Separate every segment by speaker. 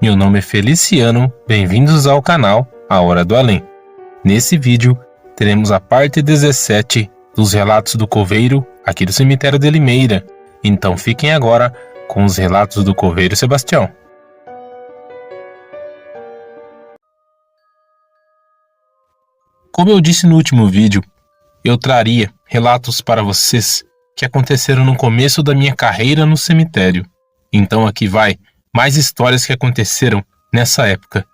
Speaker 1: meu nome é Feliciano, bem-vindos ao canal A Hora do Além. Nesse vídeo, teremos a parte 17 dos relatos do coveiro aqui do cemitério de Limeira. Então fiquem agora com os relatos do coveiro Sebastião. Como eu disse no último vídeo, eu traria relatos para vocês que aconteceram no começo da minha carreira no cemitério. Então aqui vai mais histórias que aconteceram nessa época.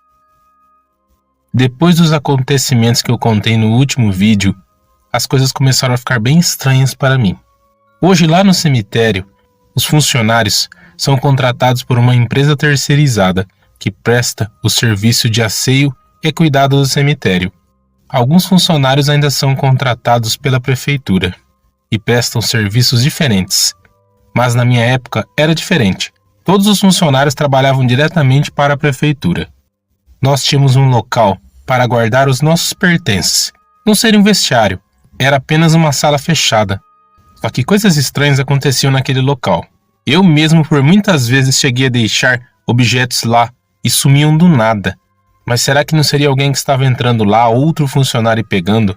Speaker 1: Depois dos acontecimentos que eu contei no último vídeo, as coisas começaram a ficar bem estranhas para mim. Hoje lá no cemitério, os funcionários são contratados por uma empresa terceirizada que presta o serviço de asseio e cuidado do cemitério. Alguns funcionários ainda são contratados pela prefeitura e prestam serviços diferentes. Mas na minha época era diferente. Todos os funcionários trabalhavam diretamente para a prefeitura. Nós tínhamos um local para guardar os nossos pertences. Não seria um vestiário, era apenas uma sala fechada. Só que coisas estranhas aconteciam naquele local. Eu mesmo por muitas vezes cheguei a deixar objetos lá e sumiam do nada. Mas será que não seria alguém que estava entrando lá, outro funcionário e pegando?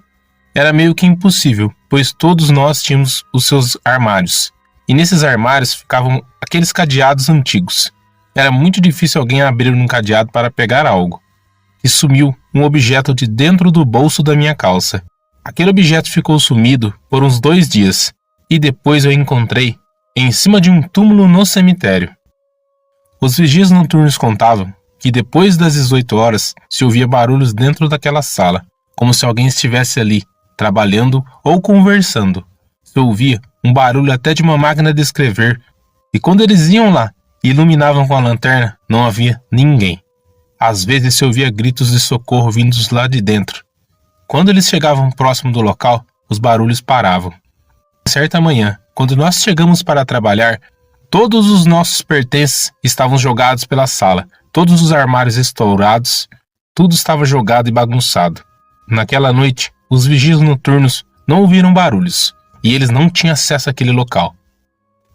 Speaker 1: Era meio que impossível, pois todos nós tínhamos os seus armários. E nesses armários ficavam aqueles cadeados antigos. Era muito difícil alguém abrir um cadeado para pegar algo. E sumiu um objeto de dentro do bolso da minha calça. Aquele objeto ficou sumido por uns 2 dias. E depois eu encontrei em cima de um túmulo no cemitério. Os vigias noturnos contavam que depois das 18 horas se ouvia barulhos dentro daquela sala, como se alguém estivesse ali, trabalhando ou conversando. Se ouvia um barulho até de uma máquina de escrever, e quando eles iam lá e iluminavam com a lanterna, não havia ninguém. Às vezes se ouvia gritos de socorro vindos lá de dentro. Quando eles chegavam próximo do local, os barulhos paravam. Certa manhã, quando nós chegamos para trabalhar, todos os nossos pertences estavam jogados pela sala, todos os armários estourados, tudo estava jogado e bagunçado. Naquela noite, os vigias noturnos não ouviram barulhos, e eles não tinham acesso àquele local.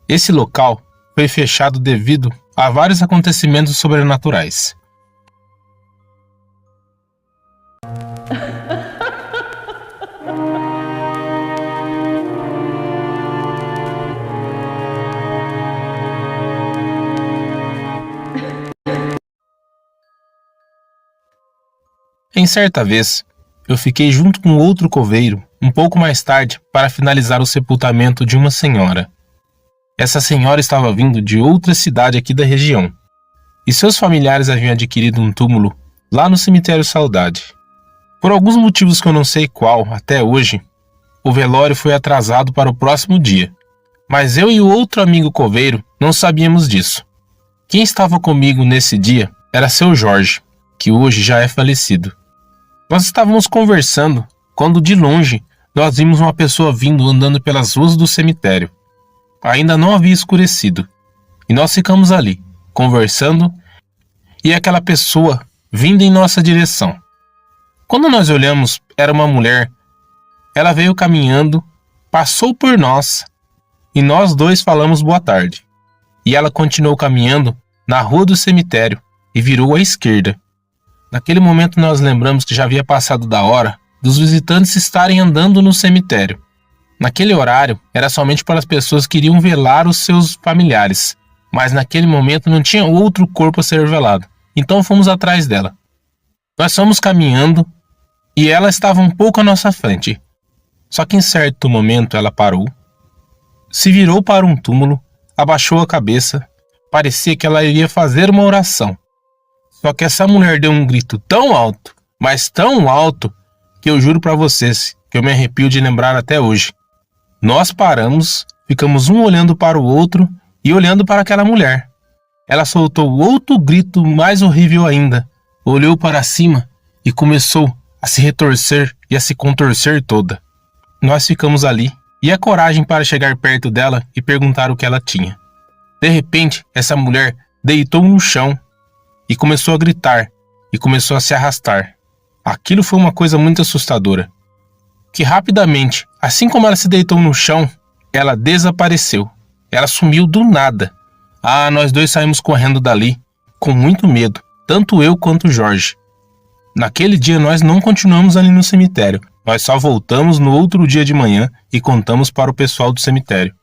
Speaker 1: Esse local foi fechado devido a vários acontecimentos sobrenaturais. Em certa vez, eu fiquei junto com outro coveiro um pouco mais tarde para finalizar o sepultamento de uma senhora. Essa senhora estava vindo de outra cidade aqui da região, e seus familiares haviam adquirido um túmulo lá no cemitério Saudade. Por alguns motivos que eu não sei qual até hoje, o velório foi atrasado para o próximo dia, mas eu e o outro amigo coveiro não sabíamos disso. Quem estava comigo nesse dia era seu Jorge, que hoje já é falecido. Nós estávamos conversando quando de longe nós vimos uma pessoa vindo andando pelas ruas do cemitério. Ainda não havia escurecido e nós ficamos ali conversando e aquela pessoa vindo em nossa direção. Quando nós olhamos, era uma mulher. Ela veio caminhando, passou por nós e nós dois falamos boa tarde. E ela continuou caminhando na rua do cemitério e virou à esquerda. Naquele momento nós lembramos que já havia passado da hora dos visitantes estarem andando no cemitério. Naquele horário era somente para as pessoas que iriam velar os seus familiares, mas naquele momento não tinha outro corpo a ser velado. Então fomos atrás dela. Nós fomos caminhando e ela estava um pouco à nossa frente. Só que em certo momento ela parou, se virou para um túmulo, abaixou a cabeça, parecia que ela iria fazer uma oração. Só que essa mulher deu um grito tão alto, mas tão alto, que eu juro para vocês que eu me arrepio de lembrar até hoje. Nós paramos, ficamos um olhando para o outro e olhando para aquela mulher. Ela soltou outro grito mais horrível ainda, olhou para cima e começou a se retorcer e a se contorcer toda. Nós ficamos ali e a coragem para chegar perto dela e perguntar o que ela tinha. De repente, essa mulher deitou no chão e começou a gritar e começou a se arrastar. Aquilo foi uma coisa muito assustadora. Que rapidamente, assim como ela se deitou no chão, ela desapareceu. Ela sumiu do nada. Nós dois saímos correndo dali, com muito medo, tanto eu quanto o Jorge. Naquele dia nós não continuamos ali no cemitério, nós só voltamos no outro dia de manhã e contamos para o pessoal do cemitério.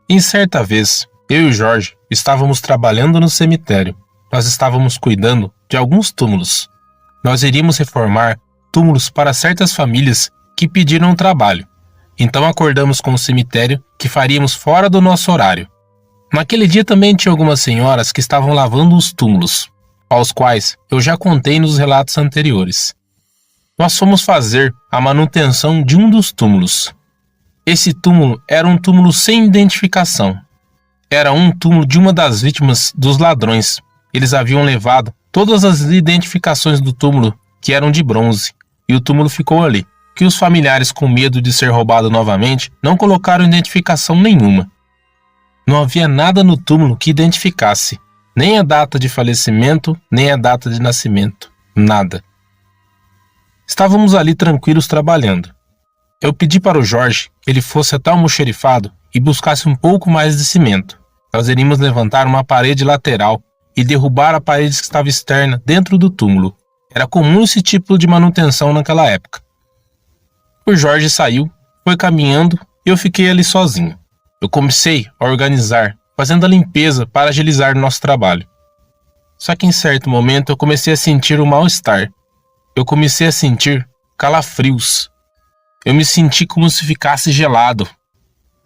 Speaker 1: Em certa vez, eu e o Jorge estávamos trabalhando no cemitério. Nós estávamos cuidando de alguns túmulos. Nós iríamos reformar túmulos para certas famílias que pediram trabalho. Então acordamos com o cemitério que faríamos fora do nosso horário. Naquele dia também tinha algumas senhoras que estavam lavando os túmulos, aos quais eu já contei nos relatos anteriores. Nós fomos fazer a manutenção de um dos túmulos. Esse túmulo era um túmulo sem identificação. Era um túmulo de uma das vítimas dos ladrões. Eles haviam levado todas as identificações do túmulo, que eram de bronze, e o túmulo ficou ali. Que os familiares, com medo de ser roubado novamente, não colocaram identificação nenhuma. Não havia nada no túmulo que identificasse, nem a data de falecimento, nem a data de nascimento. Nada. Estávamos ali tranquilos trabalhando. Eu pedi para o Jorge que ele fosse até o almoxerifado e buscasse um pouco mais de cimento. Nós iríamos levantar uma parede lateral e derrubar a parede que estava externa dentro do túmulo. Era comum esse tipo de manutenção naquela época. O Jorge saiu, foi caminhando e eu fiquei ali sozinho. Eu comecei a organizar, fazendo a limpeza para agilizar o nosso trabalho. Só que em certo momento eu comecei a sentir um mal-estar. Eu comecei a sentir calafrios. Eu me senti como se ficasse gelado.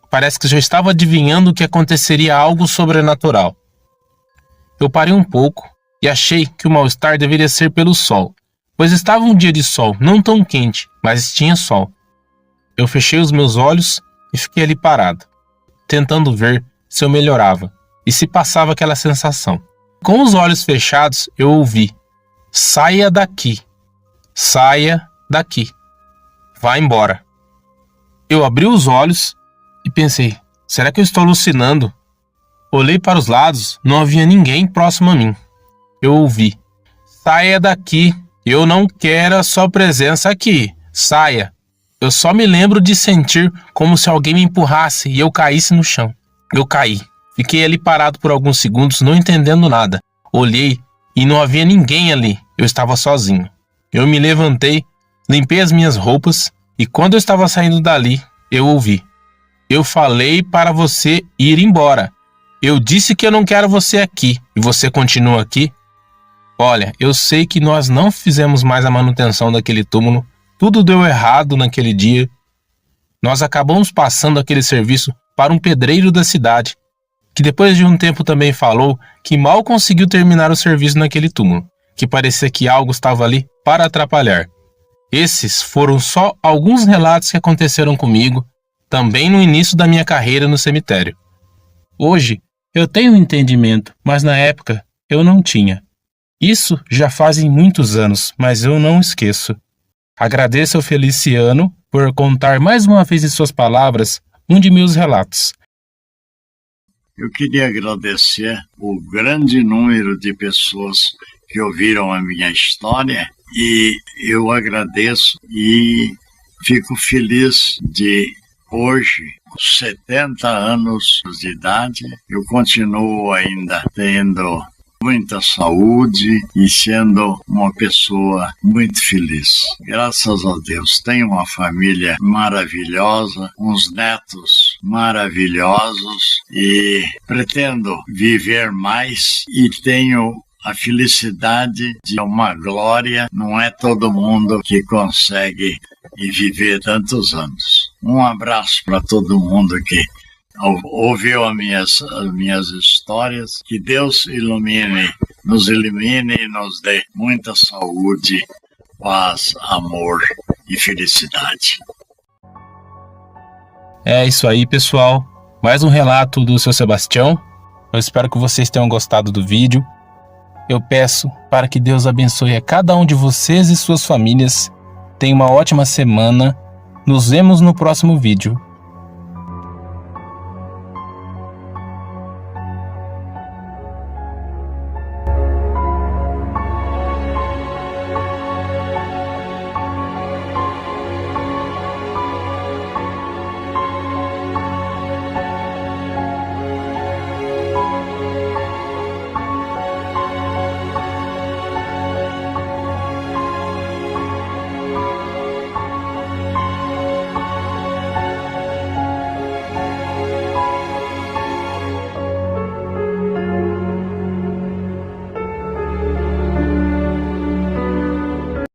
Speaker 1: Parece que já estava adivinhando que aconteceria algo sobrenatural. Eu parei um pouco e achei que o mal-estar deveria ser pelo sol, pois estava um dia de sol, não tão quente, mas tinha sol. Eu fechei os meus olhos e fiquei ali parado, tentando ver se eu melhorava e se passava aquela sensação. Com os olhos fechados, eu ouvi: "Saia daqui, saia daqui, vá embora." Eu abri os olhos e pensei: será que eu estou alucinando? Olhei para os lados, não havia ninguém próximo a mim. Eu ouvi: "Saia daqui, eu não quero a sua presença aqui, saia." Eu só me lembro de sentir como se alguém me empurrasse e eu caísse no chão. Eu caí. Fiquei ali parado por alguns segundos, não entendendo nada. Olhei e não havia ninguém ali. Eu estava sozinho. Eu me levantei, limpei as minhas roupas e quando eu estava saindo dali, eu ouvi: "Eu falei para você ir embora. Eu disse que eu não quero você aqui e você continua aqui?" Olha, eu sei que nós não fizemos mais a manutenção daquele túmulo. Tudo deu errado naquele dia. Nós acabamos passando aquele serviço para um pedreiro da cidade, que depois de um tempo também falou que mal conseguiu terminar o serviço naquele túmulo, que parecia que algo estava ali para atrapalhar. Esses foram só alguns relatos que aconteceram comigo, também no início da minha carreira no cemitério. Hoje, eu tenho um entendimento, mas na época eu não tinha. Isso já fazem muitos anos, mas eu não esqueço. Agradeço ao Feliciano por contar mais uma vez em suas palavras um de meus relatos.
Speaker 2: Eu queria agradecer o grande número de pessoas que ouviram a minha história e eu agradeço e fico feliz de hoje, com 70 anos de idade, eu continuo ainda tendo muita saúde e sendo uma pessoa muito feliz. Graças a Deus, tenho uma família maravilhosa, uns netos maravilhosos e pretendo viver mais e tenho a felicidade de uma glória. Não é todo mundo que consegue viver tantos anos. Um abraço para todo mundo que ouviu as minhas histórias. Que Deus nos ilumine e nos dê muita saúde, paz, amor e felicidade.
Speaker 1: É isso aí, pessoal. Mais um relato do seu Sebastião. Eu espero que vocês tenham gostado do vídeo. Eu peço para que Deus abençoe a cada um de vocês e suas famílias. Tenha uma ótima semana. Nos vemos no próximo vídeo.